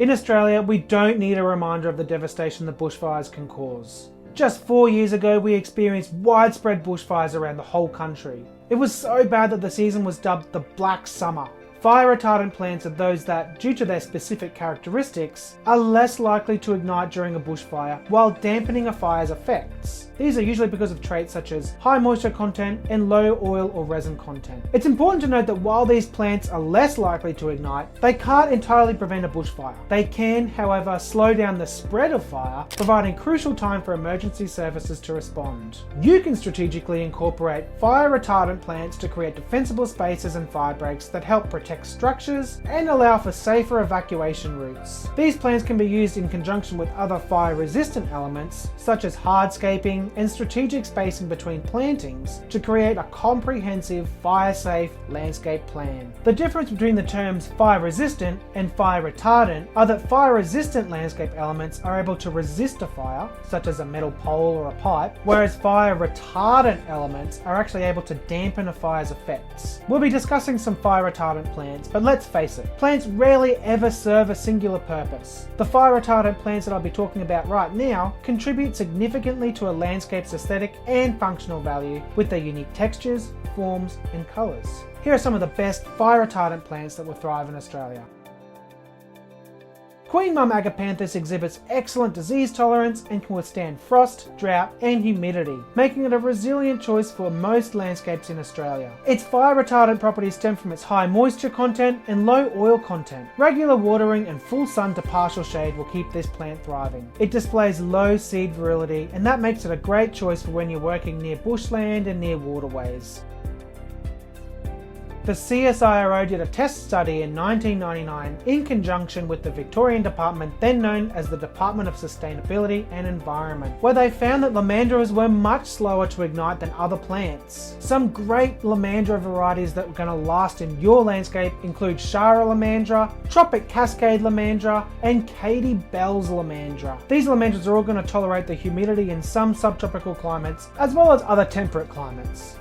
In Australia, we don't need a reminder of the devastation that bushfires can cause. Just 4 years ago, we experienced widespread bushfires around the whole country. It was so bad that the season was dubbed the Black Summer. Fire retardant plants are those that, due to their specific characteristics, are less likely to ignite during a bushfire while dampening a fire's effects. These are usually because of traits such as high moisture content and low oil or resin content. It's important to note that while these plants are less likely to ignite, they can't entirely prevent a bushfire. They can, however, slow down the spread of fire, providing crucial time for emergency services to respond. You can strategically incorporate fire retardant plants to create defensible spaces and fire breaks that help protect structures and allow for safer evacuation routes. These plants can be used in conjunction with other fire-resistant elements, such as hardscaping and strategic spacing between plantings to create a comprehensive fire-safe landscape plan. The difference between the terms fire-resistant and fire-retardant are that fire-resistant landscape elements are able to resist a fire, such as a metal pole or a pipe, whereas fire-retardant elements are actually able to dampen a fire's effects. We'll be discussing some fire-retardant plants, but let's face it, plants rarely ever serve a singular purpose. The fire-retardant plants that I'll be talking about right now contribute significantly to a landscape's aesthetic and functional value with their unique textures, forms, and colours. Here are some of the best fire-retardant plants that will thrive in Australia. Queen Mum Agapanthus exhibits excellent disease tolerance and can withstand frost, drought, and humidity, making it a resilient choice for most landscapes in Australia. Its fire retardant properties stem from its high moisture content and low oil content. Regular watering and full sun to partial shade will keep this plant thriving. It displays low seed virility, and that makes it a great choice for when you're working near bushland and near waterways. The CSIRO did a test study in 1999 in conjunction with the Victorian Department, then known as the Department of Sustainability and Environment, where they found that lomandras were much slower to ignite than other plants. Some great lomandra varieties that are going to last in your landscape include Shara lomandra, Tropic Cascade lomandra, and Katie Bell's lomandra. These lomandras are all going to tolerate the humidity in some subtropical climates, as well as other temperate climates.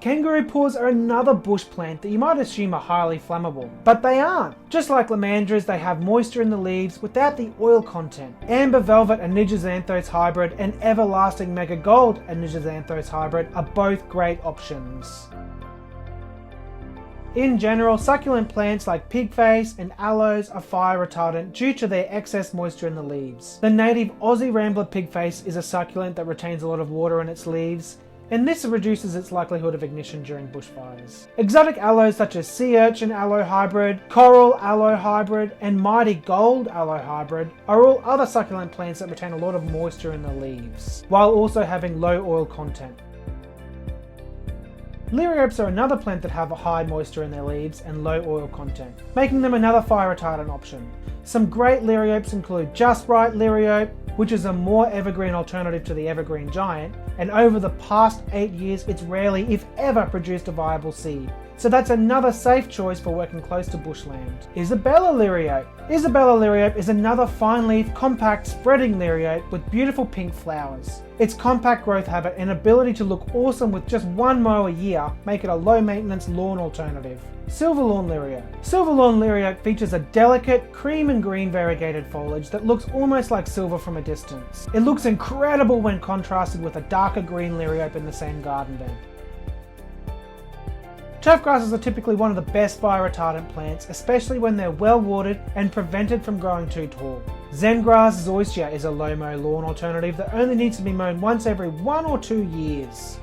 Kangaroo paws are another bush plant that you might assume are highly flammable, but they aren't. Just like lomandras, they have moisture in the leaves without the oil content. Amber Velvet Anigerzanthos hybrid and Everlasting Mega Gold Anigerzanthos hybrid are both great options. In general, succulent plants like pigface and aloes are fire retardant due to their excess moisture in the leaves. The native Aussie Rambler pigface is a succulent that retains a lot of water in its leaves, and this reduces its likelihood of ignition during bushfires. Exotic aloes such as Sea Urchin Aloe Hybrid, Coral Aloe Hybrid, and Mighty Gold Aloe Hybrid are all other succulent plants that retain a lot of moisture in the leaves, while also having low oil content. Liriopes are another plant that have a high moisture in their leaves and low oil content, making them another fire retardant option. Some great liriopes include Just Right Liriope, which is a more evergreen alternative to the evergreen giant, and over the past 8 years it's rarely, if ever, produced a viable seed. So that's another safe choice for working close to bushland. Isabella Liriope. Isabella Liriope is another fine leaf, compact, spreading liriope with beautiful pink flowers. Its compact growth habit and ability to look awesome with just one mow a year make it a low maintenance lawn alternative. Silver Lawn Liriope. Silver Lawn Liriope features a delicate cream and green variegated foliage that looks almost like silver from a distance. It looks incredible when contrasted with a darker green liriope in the same garden bed. Turf grasses are typically one of the best fire retardant plants, especially when they're well watered and prevented from growing too tall. Zengrass zoysia is a low mow lawn alternative that only needs to be mown once every 1 or 2 years.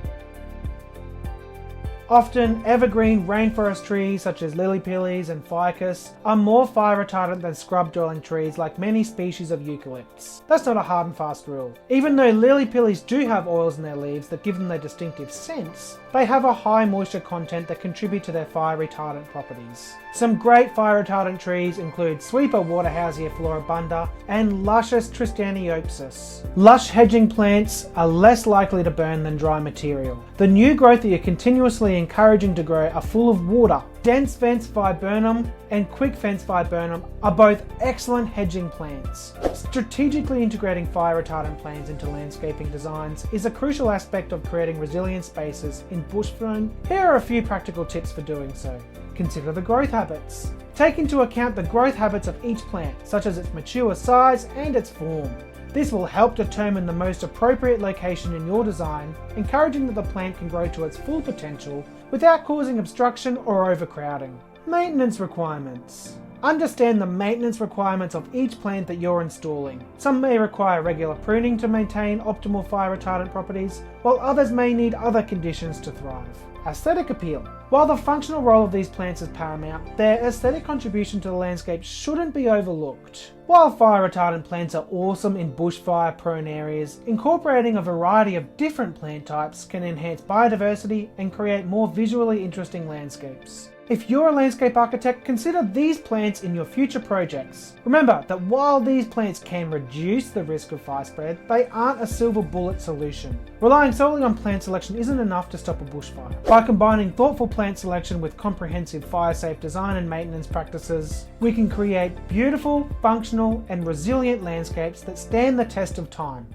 Often, evergreen rainforest trees such as lily pillies and ficus are more fire retardant than scrub dwelling trees like many species of eucalypts. That's not a hard and fast rule. Even though lily pillies do have oils in their leaves that give them their distinctive scents, they have a high moisture content that contribute to their fire retardant properties. Some great fire retardant trees include Sweeper Waterhousia floribunda and Luscious Tristaniopsis. Lush hedging plants are less likely to burn than dry material. The new growth that you're continuously encouraging to grow are full of water, Dense fence viburnum and quick fence viburnum are both excellent hedging plants. Strategically integrating fire retardant plants into landscaping designs is a crucial aspect of creating resilient spaces in bushfire. Here are a few practical tips for doing so. Consider the growth habits. Take into account the growth habits of each plant, such as its mature size and its form. This will help determine the most appropriate location in your design, encouraging that the plant can grow to its full potential without causing obstruction or overcrowding. Maintenance requirements. Understand the maintenance requirements of each plant that you're installing. Some may require regular pruning to maintain optimal fire retardant properties, while others may need other conditions to thrive. Aesthetic appeal. While the functional role of these plants is paramount, their aesthetic contribution to the landscape shouldn't be overlooked. While fire retardant plants are awesome in bushfire prone areas, incorporating a variety of different plant types can enhance biodiversity and create more visually interesting landscapes. If you're a landscape architect, consider these plants in your future projects. Remember that while these plants can reduce the risk of fire spread, they aren't a silver bullet solution. Relying solely on plant selection isn't enough to stop a bushfire. By combining thoughtful plant selection with comprehensive fire-safe design and maintenance practices, we can create beautiful, functional, and resilient landscapes that stand the test of time.